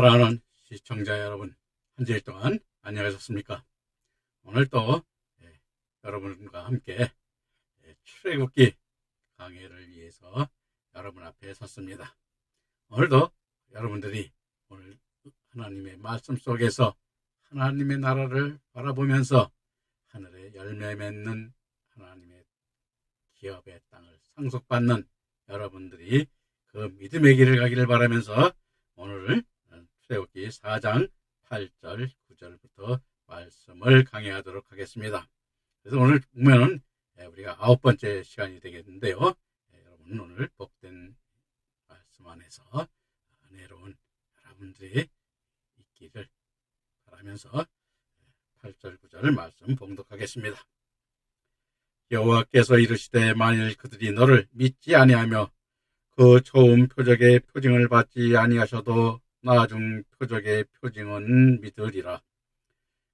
사랑하는 시청자 여러분, 한 주일 동안 안녕하셨습니까? 오늘 또 여러분과 함께 출애굽기 강해를 위해서 여러분 앞에 섰습니다. 오늘도 여러분들이 오늘 하나님의 말씀 속에서 하나님의 나라를 바라보면서 하늘에 열매 맺는 하나님의 기업의 땅을 상속받는 여러분들이 그 믿음의 길을 가기를 바라면서 오늘 출애굽기 4장 8절 9절부터 말씀을 강의하도록 하겠습니다. 그래서 오늘 보면은 우리가 9번째 시간이 되겠는데요. 여러분 오늘 복된 말씀 안에서 은혜로운 여러분들이 있기를 바라면서 8절 9절 말씀 봉독하겠습니다. 여호와께서 이르시되 만일 그들이 너를 믿지 아니하며 그 처음 표적의 표징을 받지 아니하셔도 나중 표적의 표징은 믿으리라.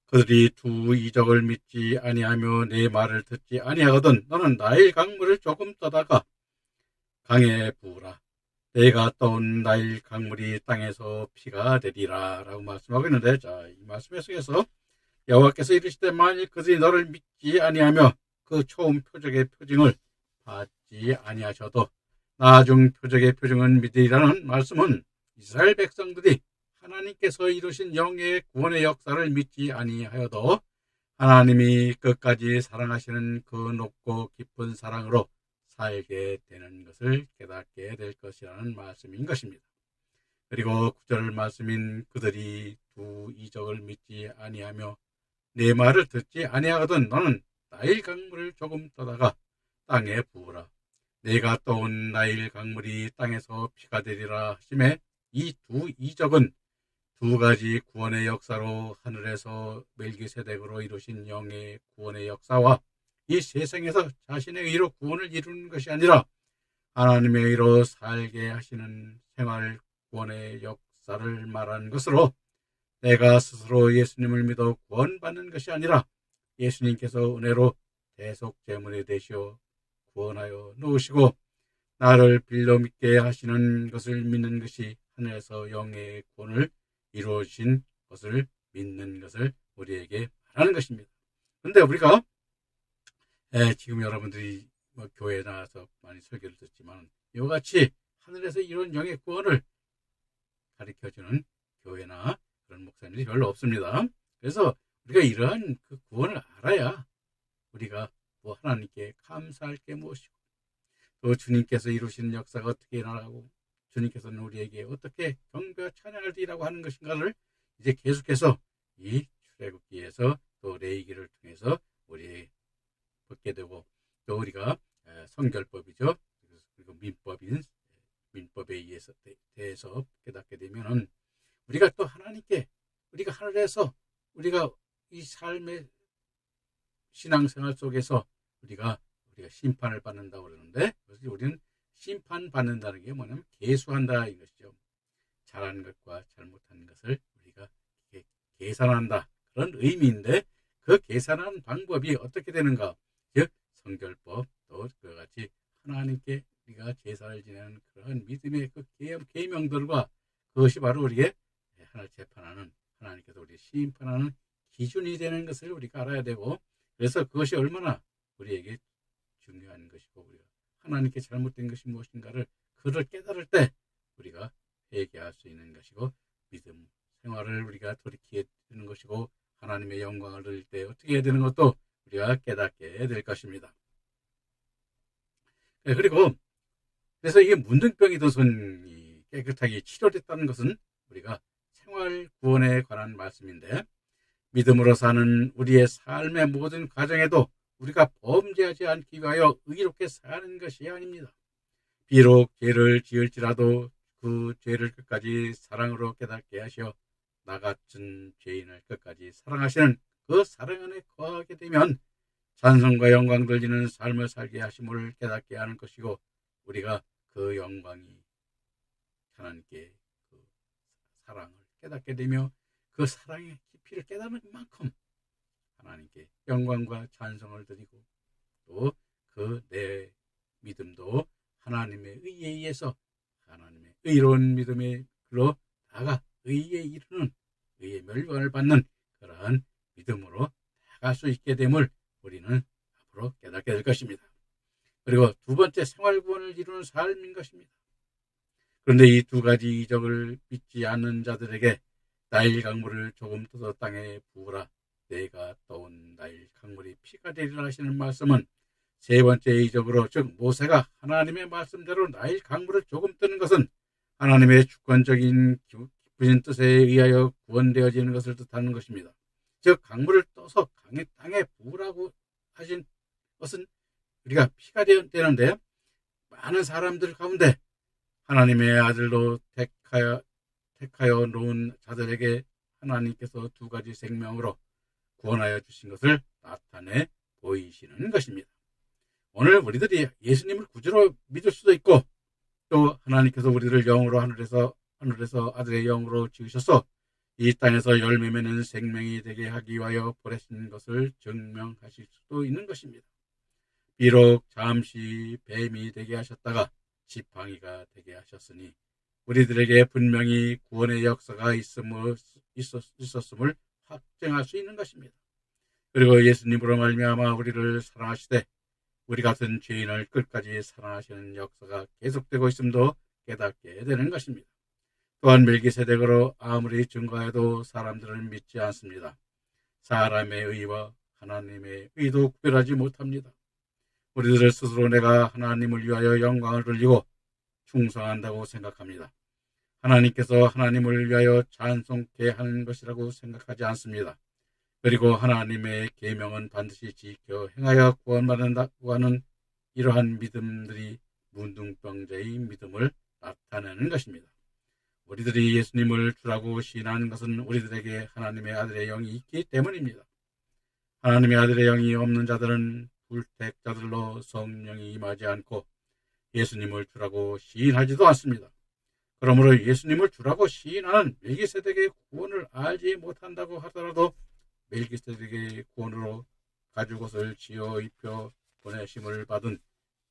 그들이 두 이적을 믿지 아니하며 내 말을 듣지 아니하거든 너는 나일 강물을 조금 떠다가 강에 부으라. 내가 떠온 나일 강물이 땅에서 피가 되리라 라고 말씀하고 있는데, 자, 이 말씀 속에서 여호와께서 이르시되 만일 그들이 너를 믿지 아니하며 그 처음 표적의 표징을 받지 아니하셔도 나중 표적의 표징은 믿으리라는 말씀은 이스라엘 백성들이 하나님께서 이루신 영의 구원의 역사를 믿지 아니하여도 하나님이 끝까지 사랑하시는 그 높고 깊은 사랑으로 살게 되는 것을 깨닫게 될 것이라는 말씀인 것입니다. 그리고 9절 말씀인 그들이 두 이적을 믿지 아니하며 내 말을 듣지 아니하거든 너는 나일 강물을 조금 떠다가 땅에 부으라. 내가 떠온 나일 강물이 땅에서 피가 되리라 하심에 이 두 이적은 두 가지 구원의 역사로 하늘에서 멜기세덱으로 이루신 영의 구원의 역사와 이 세상에서 자신의 의로 구원을 이루는 것이 아니라 하나님의 의로 살게 하시는 생활 구원의 역사를 말하는 것으로 내가 스스로 예수님을 믿어 구원받는 것이 아니라 예수님께서 은혜로 대속제물이 되시어 구원하여 놓으시고 나를 빌려 믿게 하시는 것을 믿는 것이 하늘에서 영의 구원을 이루어진 것을 믿는 것을 우리에게 말하는 것입니다. 그런데 우리가 지금 여러분들이 교회에 나와서 많이 설교를 듣지만 이와 같이 하늘에서 이런 영의 구원을 가르쳐주는 교회나 그런 목사님들이 별로 없습니다. 그래서 우리가 이러한 그 구원을 알아야 우리가 또 하나님께 감사할 게 무엇이고 또 주님께서 이루시는 역사가 어떻게 일어나고 주님께서는 우리에게 어떻게 경배와 찬양을 드리라고 하는 것인가를 이제 계속해서 이 출애굽기에서 또 레위기를 통해서 우리 듣게 되고 또 우리가 성결법이죠. 그리고 민법에 의해서 대해서 깨닫게 되면은 우리가 또 하나님께 우리가 하늘에서 우리가 이 삶의 신앙생활 속에서 우리가 심판을 받는다고 그러는데 우리는 심판받는다는 게 뭐냐면 계수한다 이것이죠. 잘한 것과 잘못한 것을 우리가 계산한다 그런 의미인데 그 계산하는 방법이 어떻게 되는가? 즉 성결법 또 그와 같이 하나님께 우리가 제사를 지내는 그러한 믿음의 그 계명들과 그것이 바로 우리에게 하나님 재판하는 하나님께서 우리 심판하는 기준이 되는 것을 우리가 알아야 되고 그래서 그것이 얼마나 우리에게 중요한 것이고 우리가 하나님께 잘못된 것이 무엇인가를 그를 깨달을 때 우리가 회개할 수 있는 것이고 믿음 생활을 우리가 돌이키게 되는 것이고 하나님의 영광을 누릴 때 어떻게 해야 되는 것도 우리가 깨닫게 될 것입니다. 그리고 그래서 이게 문둥병이던 손이 깨끗하게 치료됐다는 것은 우리가 생활 구원에 관한 말씀인데 믿음으로 사는 우리의 삶의 모든 과정에도 우리가 범죄하지 않기 위하여 의롭게 사는 것이 아닙니다. 비록 죄를 지을지라도 그 죄를 끝까지 사랑으로 깨닫게 하시어 나 같은 죄인을 끝까지 사랑하시는 그 사랑 안에 거하게 되면 찬송과 영광 돌리는 삶을 살게 하심을 깨닫게 하는 것이고 우리가 그 영광이 하나님께 그 사랑을 깨닫게 되며 그 사랑의 깊이를 깨닫는 만큼 하나님께 영광과 찬송을 드리고 또 그 내 믿음도 하나님의 의에 의해서 하나님의 의로운 믿음의 길로 나아가 의에 이르는 의의 멸관을 받는 그러한 믿음으로 나아갈 수 있게 됨을 우리는 앞으로 깨닫게 될 것입니다. 그리고 두 번째 생활구원을 이루는 삶인 것입니다. 그런데 이 두 가지 이적을 믿지 않는 자들에게 나일 강물을 조금 떠서 땅에 부으라 내가 떠온 나일 강물이 피가 되리라 하시는 말씀은 세 번째 이적으로 즉 모세가 하나님의 말씀대로 나일 강물을 조금 뜨는 것은 하나님의 주권적인 깊으신 뜻에 의하여 구원되어지는 것을 뜻하는 것입니다. 즉 강물을 떠서 땅에 부으라고 하신 것은 우리가 피가 되는데 많은 사람들 가운데 하나님의 아들로 택하여 놓은 자들에게 하나님께서 두 가지 생명으로 구원하여 주신 것을 나타내 보이시는 것입니다. 오늘 우리들이 예수님을 구주로 믿을 수도 있고 또 하나님께서 우리를 영으로 하늘에서 아들의 영으로 지으셔서 이 땅에서 열매 맺는 생명이 되게 하기 위하여 보내신 것을 증명하실 수도 있는 것입니다. 비록 잠시 뱀이 되게 하셨다가 지팡이가 되게 하셨으니 우리들에게 분명히 구원의 역사가 있었음을 확증할 수 있는 것입니다. 그리고 예수님으로 말미암아 우리를 사랑하시되 우리 같은 죄인을 끝까지 사랑하시는 역사가 계속되고 있음도 깨닫게 되는 것입니다. 또한 멜기세덱으로 아무리 증거해도 사람들은 믿지 않습니다. 사람의 의와 하나님의 의도 구별하지 못합니다. 우리들을 스스로 내가 하나님을 위하여 영광을 돌리고 충성한다고 생각합니다. 하나님께서 하나님을 위하여 찬송케 하는 것이라고 생각하지 않습니다. 그리고 하나님의 계명은 반드시 지켜 행하여 구원받는다고 하는 이러한 믿음들이 문둥병자의 믿음을 나타내는 것입니다. 우리들이 예수님을 주라고 시인하는 것은 우리들에게 하나님의 아들의 영이 있기 때문입니다. 하나님의 아들의 영이 없는 자들은 불택자들로 성령이 임하지 않고 예수님을 주라고 시인하지도 않습니다. 그러므로 예수님을 주라고 시인하는 멜기세덱의 구원을 알지 못한다고 하더라도 멜기세덱의 구원으로 가죽옷을 지어 입혀 보내심을 받은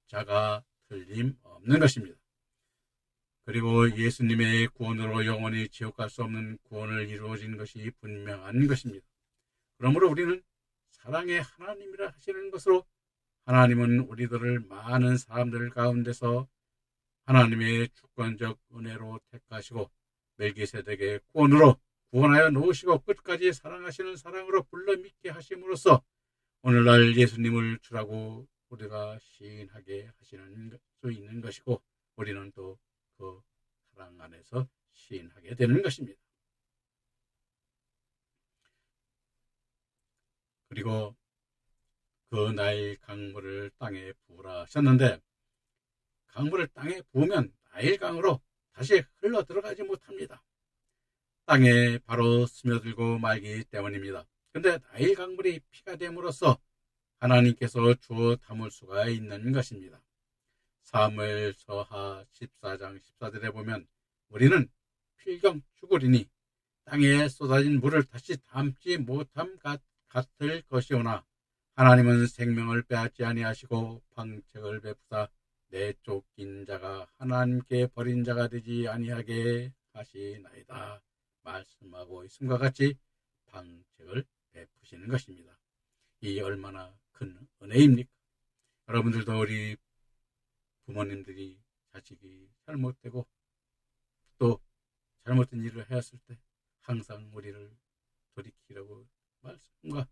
자가 틀림없는 것입니다. 그리고 예수님의 구원으로 영원히 지옥 갈 수 없는 구원을 이루어진 것이 분명한 것입니다. 그러므로 우리는 사랑의 하나님이라 하시는 것으로 하나님은 우리들을 많은 사람들 가운데서 하나님의 주권적 은혜로 택하시고 멜기세덱의 구원으로 구원하여 놓으시고 끝까지 사랑하시는 사랑으로 불러 믿게 하심으로써 오늘날 예수님을 주라고 우리가 시인하게 하시는 수 있는 것이고 우리는 또 그 사랑 안에서 시인하게 되는 것입니다. 그리고 그 나일 강물을 땅에 부으라 하셨는데 강물을 땅에 부으면 나일강으로 다시 흘러 들어가지 못합니다. 땅에 바로 스며들고 말기 때문입니다. 그런데 나일 강물이 피가 됨으로써 하나님께서 주어 담을 수가 있는 것입니다. 사무엘서하 14장 14절에 보면 우리는 필경 죽으리니 땅에 쏟아진 물을 다시 담지 못함 같을 것이오나 하나님은 생명을 빼앗지 아니하시고 방책을 베푸사 내쫓긴 자가 하나님께 버린 자가 되지 아니하게 하시나이다 말씀하고 있음과 같이 방책을 베푸시는 것입니다. 이 얼마나 큰 은혜입니까? 여러분들도 우리 부모님들이 자식이 잘못되고 또 잘못된 일을 하였을 때 항상 우리를 돌이키려고 말씀과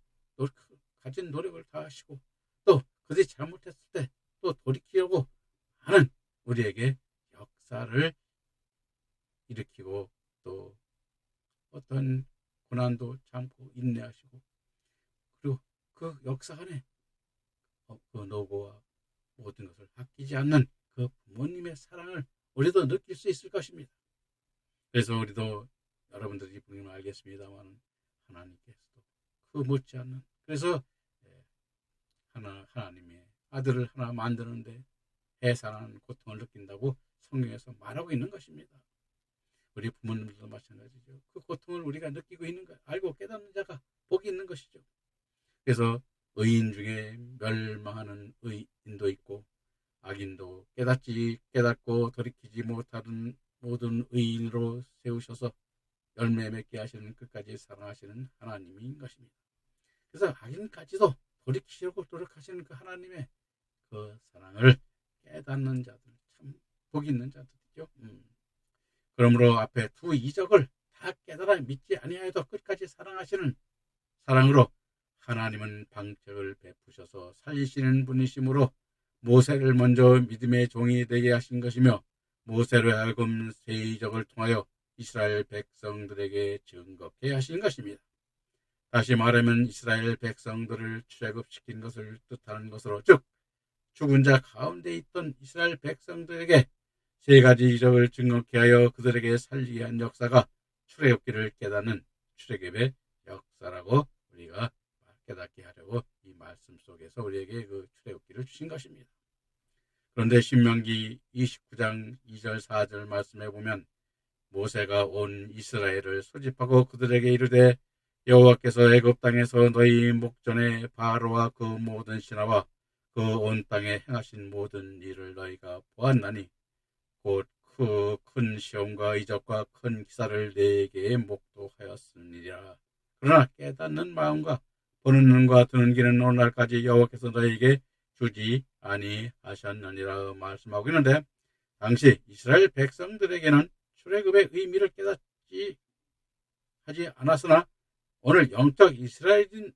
가진 노력을 다하시고 또 그들이 잘못했을 때 또 돌이키려고 하는 우리에게 역사를 일으키고 또 어떤 고난도 참고 인내하시고 그리고 그 역사 안에 그 노고와 모든 것을 아끼지 않는 그 부모님의 사랑을 우리도 느낄 수 있을 것입니다. 그래서 우리도 여러분들이 분명히 알겠습니다만 하나님께서도 그 못지않는 그래서 하나님의 아들을 하나 만드는데 해산하는 고통을 느낀다고 성경에서 말하고 있는 것입니다. 우리 부모님들도 마찬가지죠. 그 고통을 우리가 느끼고 있는 것 알고 깨닫는 자가 복이 있는 것이죠. 그래서 의인 중에 멸망하는 의인도 있고 악인도 깨닫고 돌이키지 못하는 모든 의인으로 세우셔서 열매 맺게 하시는 끝까지 사랑하시는 하나님인 것입니다. 그래서 악인까지도 돌이키려고 노력하시는 그 하나님의 그 사랑을 깨닫는 자들, 참 복 있는 자들이죠. 그러므로 앞에 두 이적을 다 깨달아 믿지 아니하여도 끝까지 사랑하시는 사랑으로 하나님은 방책을 베푸셔서 살리시는 분이시므로 모세를 먼저 믿음의 종이 되게 하신 것이며 모세로 하여금 세 이적을 통하여 이스라엘 백성들에게 증거케 하신 것입니다. 다시 말하면 이스라엘 백성들을 출애굽시킨 것을 뜻하는 것으로, 즉 죽은 자 가운데 있던 이스라엘 백성들에게 세 가지 이적을 증거케 하여 그들에게 살리게 한 역사가 출애굽기를 깨닫는 출애굽의 역사라고 우리가 깨닫게 하려고 이 말씀 속에서 우리에게 그 출애굽기를 주신 것입니다. 그런데 신명기 29장 2절 4절 말씀에 보면 모세가 온 이스라엘을 소집하고 그들에게 이르되 여호와께서 애굽 땅에서 너희 목전에 바로와 그 모든 신하와 그 온 땅에 행하신 모든 일을 너희가 보았나니 곧 그 큰 시험과 이적과 큰 기사를 네게 목도하였으니라. 그러나 깨닫는 마음과 보는 눈과 드는 귀는 오늘날까지 여호와께서 너희에게 주지 아니하셨느니라 말씀하고 있는데, 당시 이스라엘 백성들에게는 출애굽의 의미를 깨닫지 하지 않았으나 오늘 영적 이스라엘이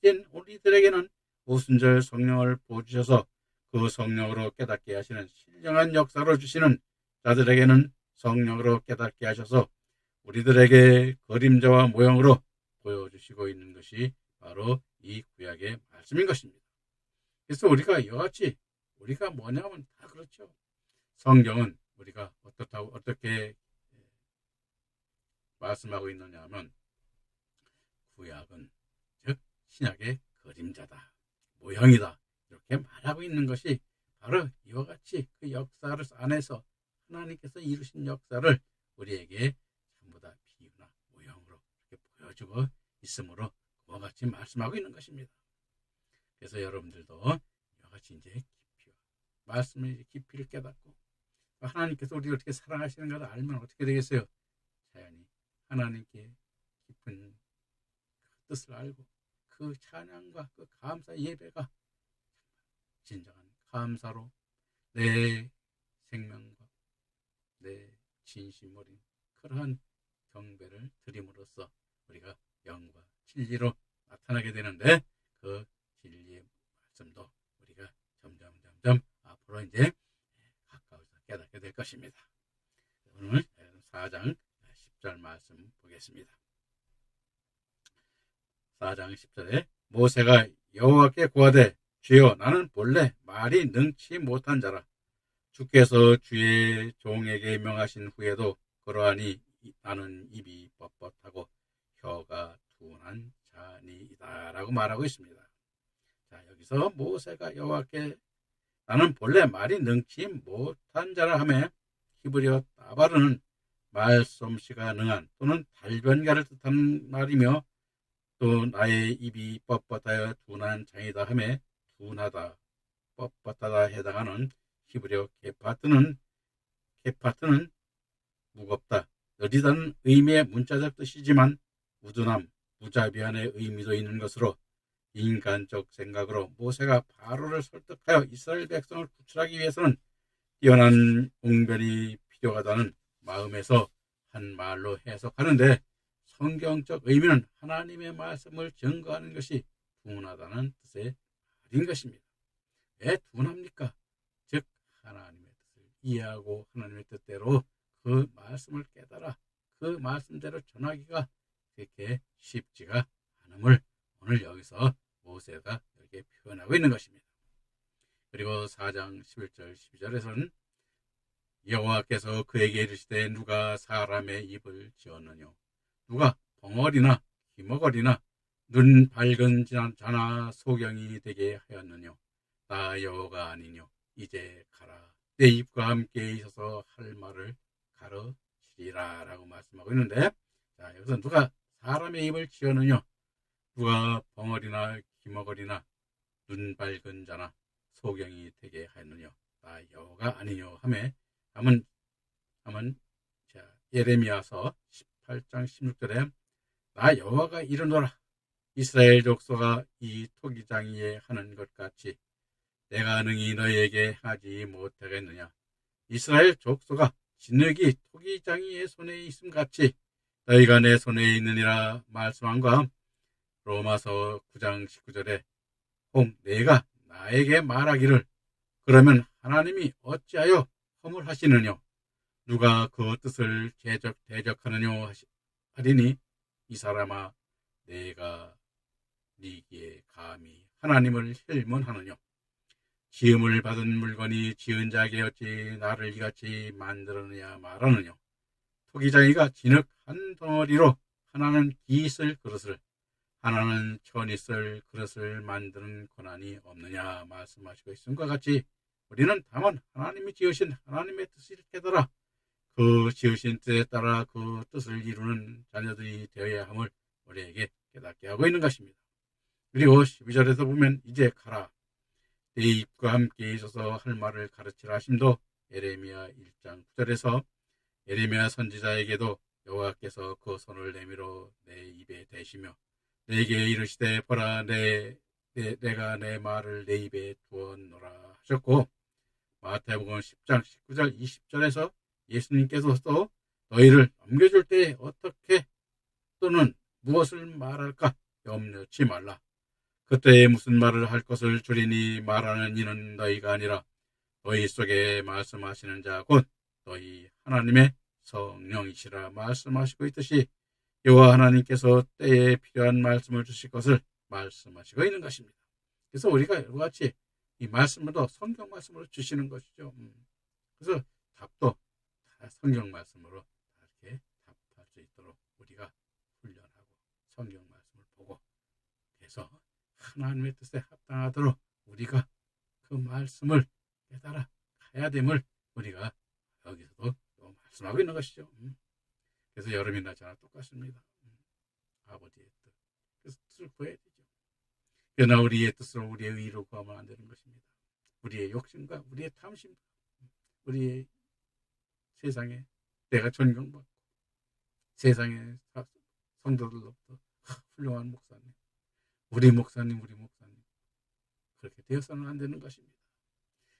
된 우리들에게는 오순절 성령을 부어주셔서 그 성령으로 깨닫게 하시는 신령한 역사로 주시는 자들에게는 성령으로 깨닫게 하셔서 우리들에게 그림자와 모형으로 보여주시고 있는 것이 바로 이 구약의 말씀인 것입니다. 그래서 우리가 이와 같이 우리가 뭐냐면 다 그렇죠. 성경은 우리가 어떻게 말씀하고 있느냐 하면 구약은 즉 신약의 그림자다, 모형이다, 이렇게 말하고 있는 것이 바로 이와 같이 그 역사를 안에서 하나님께서 이루신 역사를 우리에게 전부 다 비유나 모형으로 이렇게 보여주고 있으므로 그와 같이 말씀하고 있는 것입니다. 그래서 여러분들도 이와 같이 이제 말씀의 깊이를 깨닫고 하나님께서 우리를 어떻게 사랑하시는가를 알면 어떻게 되겠어요? 자연히 하나님께 깊은 그 뜻을 알고 그 찬양과 그 감사 예배가 진정한 감사로 내 생명과 내 진심 어린 그러한 경배를 드림으로써 우리가 영과 진리로 나타나게 되는데, 그 진리의 말씀도 우리가 점점 앞으로 이제 가까워서 깨닫게 될 것입니다. 오늘 4장 10절 말씀 보겠습니다. 4장 10절에 모세가 여호와께 구하되 주여 나는 본래 말이 능치 못한 자라. 주께서 주의 종에게 명하신 후에도 그러하니 나는 입이 뻣뻣하고 혀가 둔한 자니이다 라고 말하고 있습니다. 자, 여기서 모세가 여호와께 나는 본래 말이 능치 못한 자라 하며 히브리어 따바르는 말솜씨가 능한 또는 달변가를 뜻하는 말이며, 또 나의 입이 뻣뻣하여 둔한 장이다 하며 둔하다, 뻣뻣하다 해당하는 히브리어 게파트는 무겁다, 느리다는 의미의 문자적 뜻이지만 우둔함, 무자비함의 의미도 있는 것으로 인간적 생각으로 모세가 바로를 설득하여 이스라엘 백성을 구출하기 위해서는 뛰어난 웅변이 필요하다는 마음에서 한 말로 해석하는데, 성경적 의미는 하나님의 말씀을 증거하는 것이 둔하다는 뜻의 말인 것입니다. 왜 둔합니까? 즉 하나님의 뜻을 이해하고 하나님의 뜻대로 그 말씀을 깨달아 그 말씀대로 전하기가 그렇게 쉽지가 않음을 오늘 여기서 모세가 이렇게 표현하고 있는 것입니다. 그리고 4장 11절 12절에서는 여호와께서 그에게 이르시되 누가 사람의 입을 지었느뇨, 누가 벙어리나 기머거리나 눈 밝은 자나 소경이 되게 하였느뇨, 나 여호가 아니뇨, 이제 가라, 내 입과 함께 있어서 할 말을 가르치리라 라고 말씀하고 있는데, 자, 여기서 누가 사람의 입을 지었느뇨, 누가 벙어리나 기머거리나 눈 밝은 자나 소경이 되게 하였느뇨, 나 여호가 아니뇨 하면 자, 예레미야서 18장 16절에 나 여호와가 이르노라 이스라엘 족속아 이 토기장이에 하는 것 같이 내가 능히 너희에게 하지 못하겠느냐. 이스라엘 족속아 진흙이 토기장이의 손에 있음 같이 너희가 내 손에 있느니라 말씀한과 로마서 9장 19절에 혹 내가 나에게 말하기를 그러면 하나님이 어찌하여 허물하시느냐 누가 그 뜻을 대적하느냐 하리니 이 사람아 내가 네기에 감히 하나님을 힐문하느냐 지음을 받은 물건이 지은 자에게 어찌 나를 이같이 만들었느냐 말하느냐 토기장이가 진흙 한 덩어리로 하나는 기 있을 그릇을 하나는 천 있을 그릇을 만드는 권한이 없느냐 말씀하시고 있음과 같이 우리는 다만 하나님이 지으신 하나님의 뜻을 깨달아 그 지으신 뜻에 따라 그 뜻을 이루는 자녀들이 되어야 함을 우리에게 깨닫게 하고 있는 것입니다. 그리고 12절에서 보면 이제 가라 내 입과 함께 있어서 할 말을 가르치라 하심도 예레미야 1장 9절에서 예레미야 선지자에게도 여호와께서 그 손을 내밀어 내 입에 대시며 내게 이르시되 보라 내가 내 말을 내 입에 두었노라 하셨고 마태복음 10장 19절 20절에서 예수님께서 또 너희를 넘겨줄 때에 어떻게 또는 무엇을 말할까 염려치 말라. 그때에 무슨 말을 할 것을 주리니 말하는 이는 너희가 아니라 너희 속에 말씀하시는 자 곧 너희 하나님의 성령이시라 말씀하시고 있듯이 여호와 하나님께서 때에 필요한 말씀을 주실 것을 말씀하시고 있는 것입니다. 그래서 우리가 이와 같이 이 말씀으로 성경 말씀으로 주시는 것이죠. 그래서 답도 다 성경 말씀으로 이렇게 답할 수 있도록 우리가 훈련하고 성경 말씀을 보고 그래서 하나님의 뜻에 합당하도록 우리가 그 말씀을 깨달아 가야 됨을 우리가 여기서도 또 말씀하고 있는 것이죠. 그래서 여름이나 저나 똑같습니다. 아버지의 뜻. 그래서 뜻을 구해야 되죠. 그러나 우리의 뜻으로 우리의 의로 구하면 안 되는 것입니다. 우리의 욕심과 우리의 탐심과 우리의 세상에 내가 존경받고 세상의 성도들로부터 훌륭한 목사님, 우리 목사님 그렇게 되어서는 안 되는 것입니다.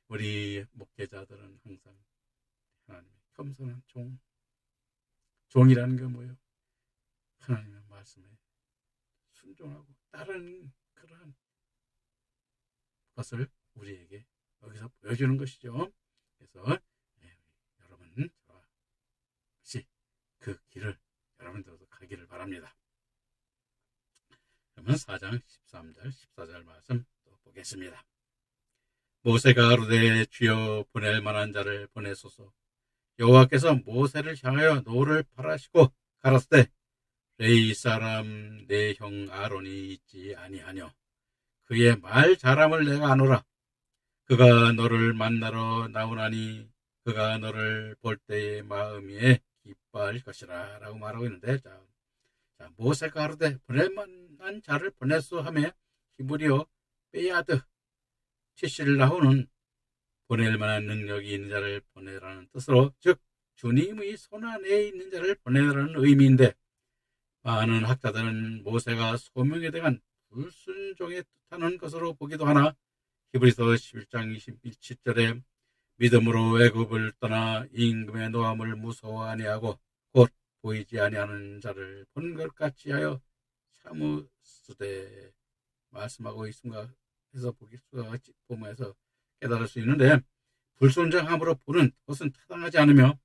우리 목회자들은 항상 하나님의 겸손한 종이라는 게 뭐예요? 하나님의 말씀에 순종하고 따르는 그러한 것을 우리에게 여기서 보여주는 것이죠. 그래서 여러분 저와 같이 그 길을 여러분들도 가기를 바랍니다. 그러면 4장 13절 14절 말씀 또 보겠습니다. 모세가 아뢰되 주여 보낼 만한 자를 보내소서. 여호와께서 모세를 향하여 노를 바라시고 가라사대 레위 사람 내 형 아론이 있지 아니하뇨. 그의 말 잘함을 내가 아노라. 그가 너를 만나러 나오나니 그가 너를 볼 때의 마음에 기뻐할 것이라 라고 말하고 있는데 자 모세가 아뢰되 보낼 만한 자를 보내소 하며 히브리어 베야드 티실라후는 보낼 만한 능력이 있는 자를 보내라는 뜻으로 즉 주님의 손안에 있는 자를 보내라는 의미인데 많은 학자들은 모세가 소명에 대한 불순종에 뜻하는 것으로 보기도 하나 히브리서 11장 27절에 믿음으로 애굽을 떠나 임금의 노함을 무서워 아니하고 곧 보이지 아니하는 자를 본 것 같이 하여 참으시되 말씀하고 있음과 해서 보면서 깨달을 수 있는데 불순종함으로 보는 것은 타당하지 않으며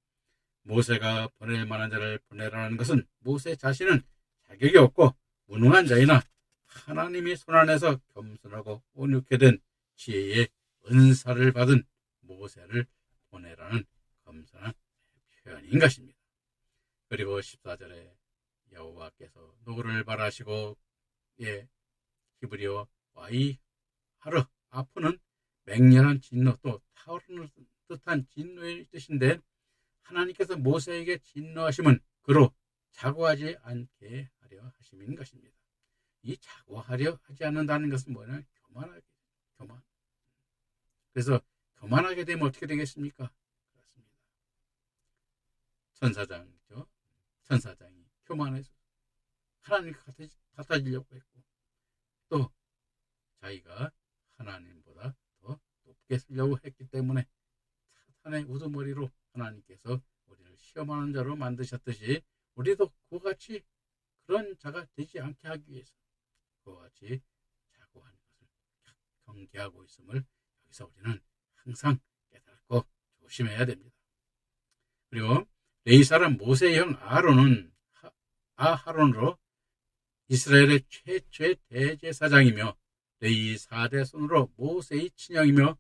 모세가 보낼 만한 자를 보내라는 것은 모세 자신은 자격이 없고 무능한 자이나 하나님이 손안에서 겸손하고 온유케 된 지혜의 은사를 받은 모세를 보내라는 겸손한 표현인 것입니다. 그리고 14절에 여호와께서 노를 바라시고 히브리어 와이 하르 아프는 맹렬한 진노 또 타오르는 듯한 진노의 뜻인데 하나님께서 모세에게 진노하심은 그로 자고하지 않게 하려 하심인 것입니다. 이 자고하려 하지 않는다는 것은 뭐냐? 교만. 그래서 교만하게 되면 어떻게 되겠습니까? 그렇습니다. 천사장이죠. 천사장이 교만해서 하나님 같아지려고 했고, 또 자기가 하나님보다 더 높게 쓰려고 했기 때문에 사탄의 우두머리로 하나님께서 우리를 시험하는 자로 만드셨듯이 우리도 그와 같이 그런 자가 되지 않게 하기 위해서 그와 같이 자고한 것을 경계하고 있음을 여기서 우리는 항상 깨닫고 조심해야 됩니다. 그리고 레위 사람 모세의 형 아하론으로 이스라엘의 최초의 대제사장이며 레위 4대 손으로 모세의 친형이며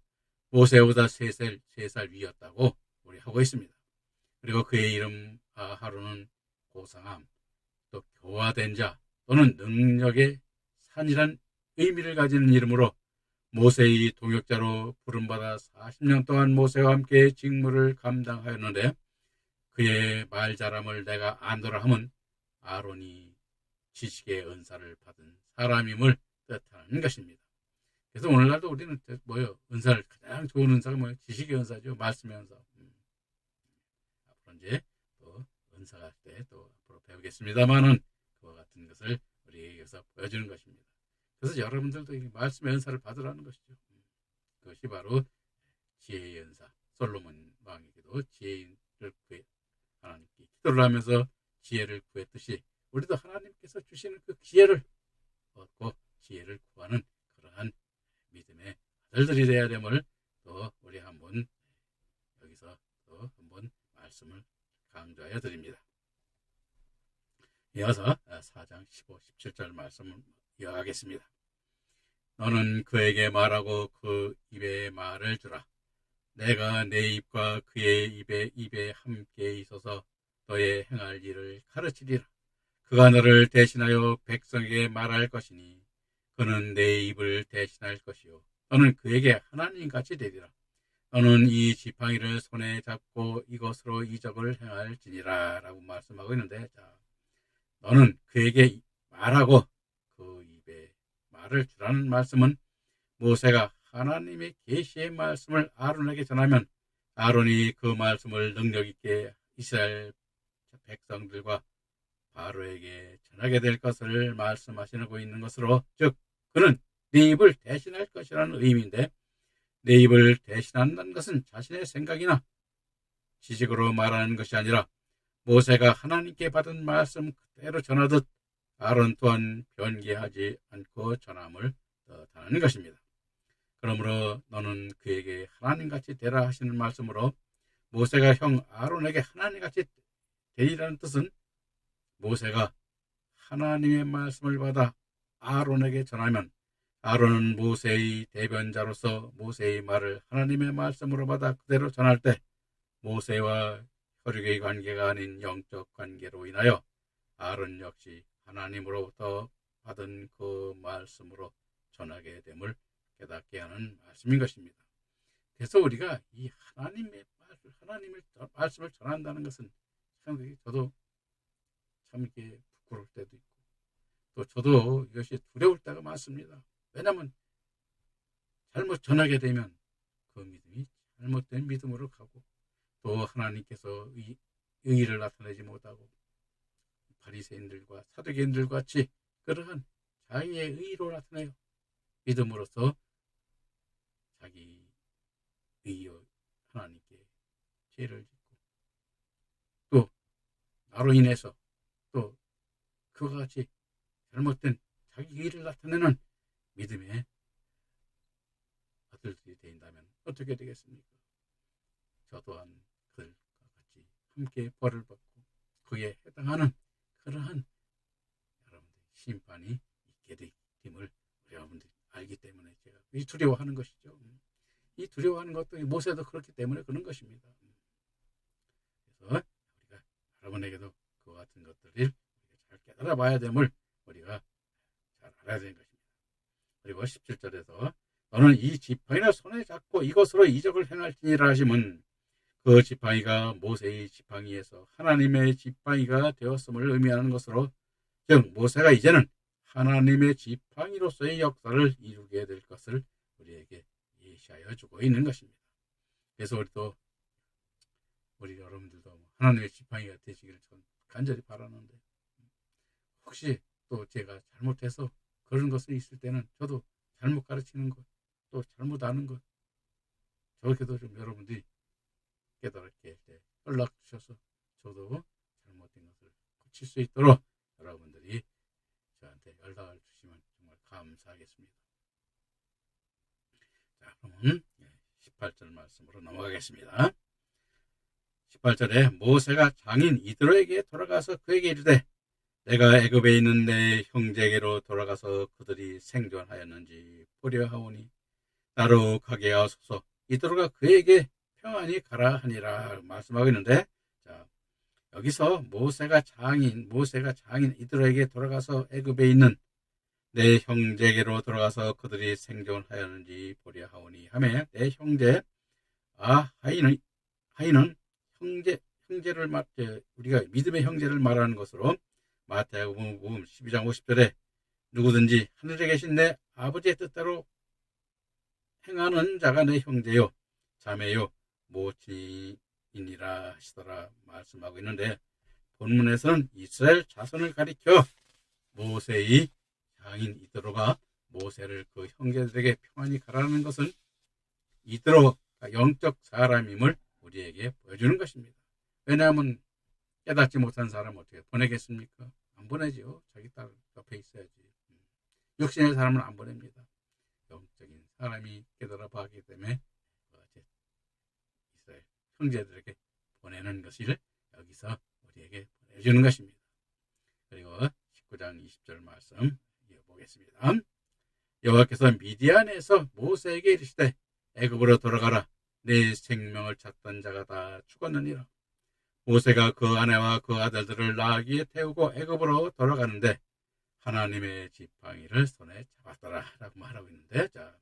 모세보다 3살 위였다고 우리 하고 있습니다. 그리고 그의 이름 아하론은 고상함, 또 교화된 자 또는 능력의 산이란 의미를 가지는 이름으로 모세의 동역자로 부름받아 40년 동안 모세와 함께 직무를 감당하였는데 그의 말잘함을 내가 안도라 함은 아론이 지식의 은사를 받은 사람임을 뜻하는 것입니다. 그래서 오늘날도 우리는 은사를 가장 좋은 은사가 지식의 은사죠. 말씀의 은사. 앞으로 이제 또 은사가 할 때 또 앞으로 배우겠습니다만은 그와 같은 것을 우리에게서 보여주는 것입니다. 그래서 여러분들도 이 말씀의 은사를 받으라는 것이죠. 그것이 바로 지혜의 은사. 솔로몬 왕에게도 지혜를 하나님께 기도를 하면서 지혜를 구했듯이 우리도 하나님께서 주시는 그 기회를 얻고 지혜를 구하는 그러한 믿음의 아들들이 되어야 됨을 또 우리 한번 여기서 또 한번 말씀을 강조하여 드립니다. 이어서 4장 15, 17절 말씀을 이어가겠습니다. 너는 그에게 말하고 그 입에 말을 주라. 내가 내 입과 그의 입에 함께 있어서 너의 행할 일을 가르치리라. 그가 너를 대신하여 백성에게 말할 것이니 그는 내 입을 대신할 것이요 너는 그에게 하나님같이 되리라. 너는 이 지팡이를 손에 잡고 이것으로 이적을 행할지니라 라고 말씀하고 있는데, 너는 그에게 말하고 그 입에 말을 주라는 말씀은 모세가 하나님의 계시의 말씀을 아론에게 전하면 아론이 그 말씀을 능력 있게 이스라엘 백성들과 바로에게 전하게 될 것을 말씀하시고 있는 것으로, 즉 그는 네 입을 대신할 것이라는 의미인데, 내 입을 대신한다는 것은 자신의 생각이나 지식으로 말하는 것이 아니라 모세가 하나님께 받은 말씀 그대로 전하듯 아론 또한 변개하지 않고 전함을 뜻하는 것입니다. 그러므로 너는 그에게 하나님같이 되라 하시는 말씀으로 모세가 형 아론에게 하나님같이 되리라는 뜻은 모세가 하나님의 말씀을 받아 아론에게 전하면 아론은 모세의 대변자로서 모세의 말을 하나님의 말씀으로 받아 그대로 전할 때 모세와 혈육의 관계가 아닌 영적 관계로 인하여 아론 역시 하나님으로부터 받은 그 말씀으로 전하게 됨을 깨닫게 하는 말씀인 것입니다. 그래서 우리가 이 하나님의 말씀을 전한다는 것은 참 저도 참 이렇게 부끄러울 때도 있고 또 저도 이것이 두려울 때가 많습니다. 왜냐하면 잘못 전하게 되면 그 믿음이 잘못된 믿음으로 가고 또 하나님께서 의의를 나타내지 못하고 바리새인들과 사두개인들과 같이 그러한 자기의 의의로 나타내요. 믿음으로써 자기 의의로 하나님께 죄를 짓고 또 나로 인해서 또 그와 같이 잘못된 자기 의의를 나타내는 믿음의 아들들이 된다면 어떻게 되겠습니까? 저 또한 그들과 같이 함께 벌을 받고 그에 해당하는 그러한 여러분들의 심판이 있게 됨을 여러분들이 알기 때문에 제가 이 두려워하는 것이죠. 이 두려워하는 것도 모세도 그렇기 때문에 그런 것입니다. 그래서 우리가 여러분에게도 그와 같은 것들을 잘 깨달아 봐야 됨을 우리가 잘 알아야 되는 것입니다. 그리고 17절에서 너는 이 지팡이를 손에 잡고 이것으로 이적을 행할지니라 하시면 그 지팡이가 모세의 지팡이에서 하나님의 지팡이가 되었음을 의미하는 것으로, 즉 모세가 이제는 하나님의 지팡이로서의 역사를 이루게 될 것을 우리에게 예시하여 주고 있는 것입니다. 그래서 우리 여러분들도 하나님의 지팡이가 되시기를 전 간절히 바라는데, 혹시 또 제가 잘못해서 그런 것이 있을 때는 저도 잘못 가르치는 것, 또 잘못 아는 것, 저렇게도 좀 여러분들이 깨달게 연락 주셔서 저도 잘못된 것을 고칠 수 있도록 여러분들이 저한테 연락을 주시면 정말 감사하겠습니다. 자, 그러면 18절 말씀으로 넘어가겠습니다. 18절에 모세가 장인 이드로에게 돌아가서 그에게 이르되 내가 애굽에 있는 내 형제에게로 돌아가서 그들이 생존하였는지 보려 하오니 나로 가게 하소서. 이드로가 그에게 평안히 가라 하니라 말씀하고 있는데, 자, 여기서 모세가 장인 이드로에게 돌아가서 애굽에 있는 내 형제에게로 돌아가서 그들이 생존하였는지 보려 하오니 하며, 내 형제 하인은 형제를 우리가 믿음의 형제를 말하는 것으로 마태복음 12장 50절에 누구든지 하늘에 계신 내 아버지의 뜻대로 행하는 자가 내 형제요 자매요 모친이니라 하시더라 말씀하고 있는데, 본문에서는 이스라엘 자손을 가리켜 모세의 장인 이드로가 모세를 그 형제들에게 평안히 가라는 것은 이드로가 영적 사람임을 우리에게 보여주는 것입니다. 왜냐하면 깨닫지 못한 사람을 어떻게 보내겠습니까? 안 보내죠. 자기 딸 옆에 있어야지. 육신의 사람은 안 보냅니다. 영적인 사람이 깨달아 봤기 때문에 이스라엘 형제들에게 보내는 것을 여기서 우리에게 보내주는 것입니다. 그리고 19장 20절 말씀 보겠습니다. 여호와께서 미디안에서 모세에게 이르시되 애굽으로 돌아가라. 내 생명을 찾던 자가 다 죽었느니라. 모세가 그 아내와 그 아들들을 나귀에 태우고 애굽으로 돌아가는데 하나님의 지팡이를 손에 잡았더라 라고 말하고 있는데, 자,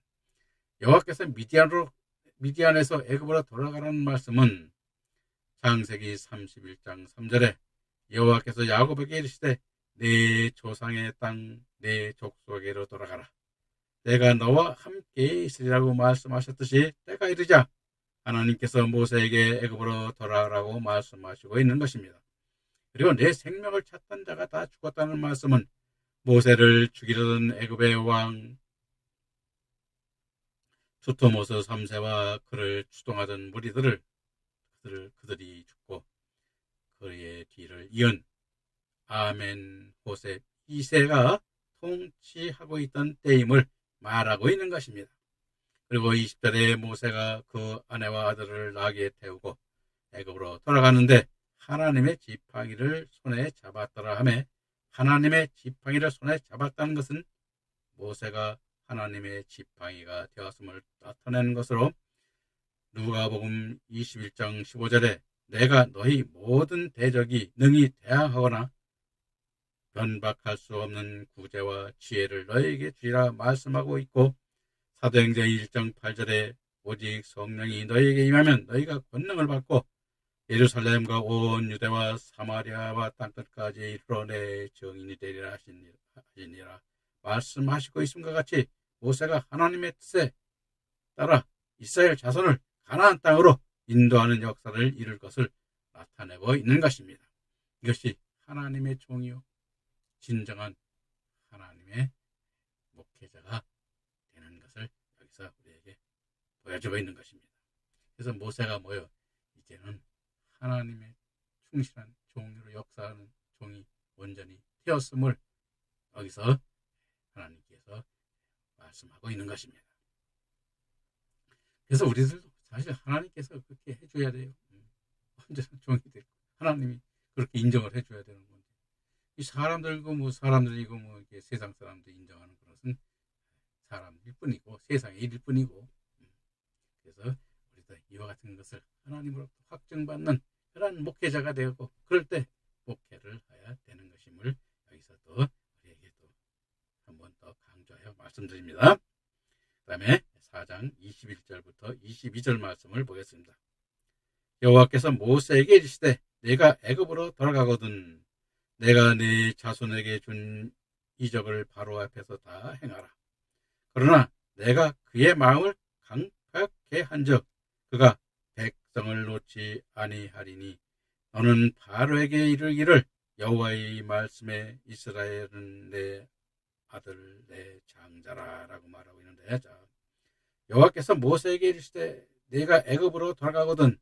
여호와께서 미디안에서 애굽으로 돌아가라는 말씀은 창세기 31장 3절에 여호와께서 야곱에게 이르시되 네 조상의 땅 내 족속에게로 돌아가라. 내가 너와 함께 있으리라고 말씀하셨듯이 때가 이르자 하나님께서 모세에게 애굽으로 돌아가라고 말씀하시고 있는 것입니다. 그리고 내 생명을 찾던 자가 다 죽었다는 말씀은 모세를 죽이려던 애굽의 왕 수토모스 3세와 그를 추동하던 무리들이 죽고 그의 뒤를 이은 아멘 호셉 2세가 통치하고 있던 때임을 말하고 있는 것입니다. 그리고 20절에 모세가 그 아내와 아들을 나귀에 태우고 애굽으로 돌아가는데 하나님의 지팡이를 손에 잡았더라 하며, 하나님의 지팡이를 손에 잡았다는 것은 모세가 하나님의 지팡이가 되었음을 나타내는 것으로 누가복음 21장 15절에 내가 너희 모든 대적이 능히 대항하거나 변박할 수 없는 구제와 지혜를 너희에게 주리라 말씀하고 있고, 사도행전 1장 8절에 오직 성령이 너희에게 임하면 너희가 권능을 받고 예루살렘과 온 유대와 사마리아와 땅끝까지 이르러 내 증인이 되리라 하시니라 말씀하시고 있음과 같이 모세가 하나님의 뜻에 따라 이스라엘 자손을 가나안 땅으로 인도하는 역사를 이룰 것을 나타내고 있는 것입니다. 이것이 하나님의 종이요 진정한 하나님의 목회자가 되는 것을 여기서 우리에게 보여주고 있는 것입니다. 그래서 모세가 이제는 하나님의 충실한 종으로 역사하는 종이 온전히 되었음을 여기서 하나님께서 말씀하고 있는 것입니다. 그래서 우리들도 사실 하나님께서 그렇게 해줘야 돼요. 언제나 종이 되고 하나님이 그렇게 인정을 해줘야 되는 건데, 이 사람들이고 이렇게 세상 사람들 인정하는 것은 사람일 뿐이고 세상의 일일 뿐이고, 그래서 우리도 이와 같은 것을 하나님으로부터 확증받는 그런 목회자가 되고 그럴 때 목회를 해야 되는 것임을 여기서 또 우리에게 또 한 번 더 강조하여 말씀드립니다. 그 다음에 4장 21절부터 22절 말씀을 보겠습니다. 여호와께서 모세에게 이르시되 내가 애굽으로 돌아가거든 내가 네 자손에게 준 이적을 바로 앞에서 다 행하라. 그러나 내가 그의 마음을 강팍해 한즉 그가 백성을 놓지 아니하리니 너는 바로에게 이르기를 여호와의 말씀에 이스라엘은 내 아들 내 장자라 라고 말하고 있는데, 자, 여호와께서 모세에게 이르시되 내가 애굽으로 돌아가거든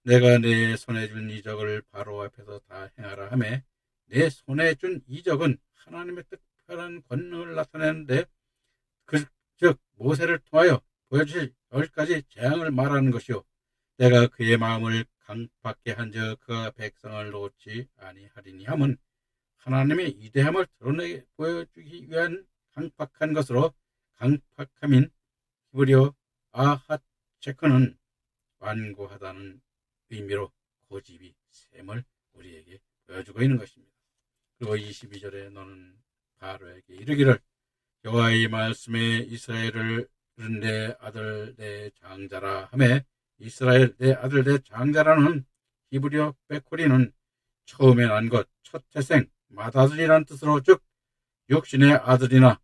내가 내 손에 준 이적을 바로 앞에서 다 행하라 하매 내 손에 준 이적은 하나님의 특별한 권능을 나타내는데 즉 모세를 통하여 보여주실 10가지 재앙을 말하는 것이요 내가 그의 마음을 강팍게 한즉 그가 백성을 놓지 아니하리니 함은 하나님의 이대함을 드러내 보여주기 위한 강팍한 것으로 강팍함인 히브리어 아하체크는 완고하다는 의미로 고집이 셈을 우리에게 보여주고 있는 것입니다. 그리고 22절에 너는 바로에게 이르기를 여호와의 말씀에 이스라엘을 내 아들 내 장자라 하매 이스라엘 내 아들 내 장자라는 히브리어 베코리는 처음에 난 것, 첫 태생, 맏아들이라는 뜻으로 즉 육신의 아들이나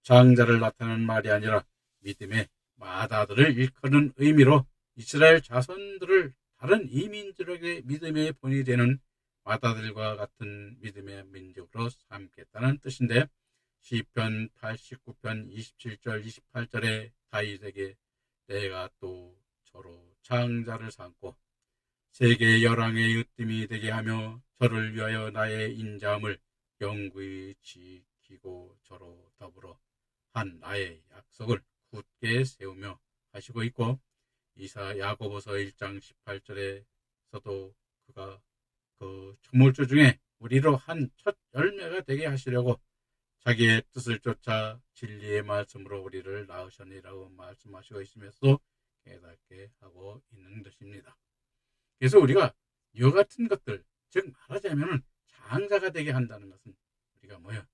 장자를 나타내는 말이 아니라 믿음의 맏아들을 일컫는 의미로 이스라엘 자손들을 다른 이민들에게 믿음의 본이 되는 맏아들과 같은 믿음의 민족으로 삼겠다는 뜻인데 시편 89편 27절 28절에 다윗에게 내가 또 저로 장자를 삼고 세계 열왕의 으뜸이 되게 하며 저를 위하여 나의 인자함을 영구히 지키고 저로 더불어 한 나의 약속을 굳게 세우며 하시고 있고 야고보서 1장 18절에서도 그가 그 초물주 중에 우리로 한 첫 열매가 되게 하시려고 자기의 뜻을 쫓아 진리의 말씀으로 우리를 낳으셨니라고 말씀하시고 있으면서 깨닫게 하고 있는 것입니다. 그래서 우리가 이와 같은 것들, 즉 말하자면 장자가 되게 한다는 것은 우리가 뭐야?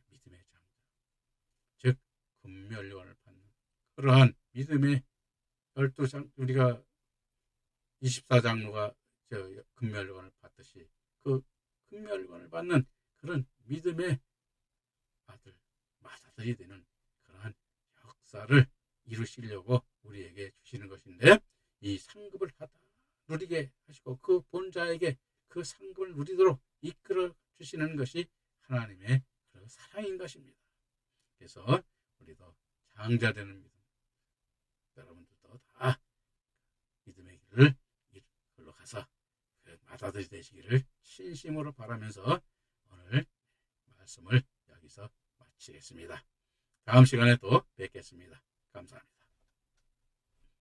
믿음의 장자, 즉 금멸관을 받는 그러한 믿음의 12장, 우리가 24장로가 금멸관을 받듯이 그 금멸관을 받는 그런 믿음의 아들, 맏아들이 되는 그러한 역사를 이루시려고 우리에게 주시는 것인데 이 상급을 누리게 하시고 그 본자에게 그 상급을 누리도록 이끌어 주시는 것이 하나님의 그 사랑인 것입니다. 그래서 우리도 장자되는 믿음, 여러분들도 다 믿음의 길을 이끌러 가서 그 맏아들이 되시기를 진심으로 바라면서 오늘 말씀을 여기서 마치겠습니다. 다음 시간에 또 뵙겠습니다. 감사합니다.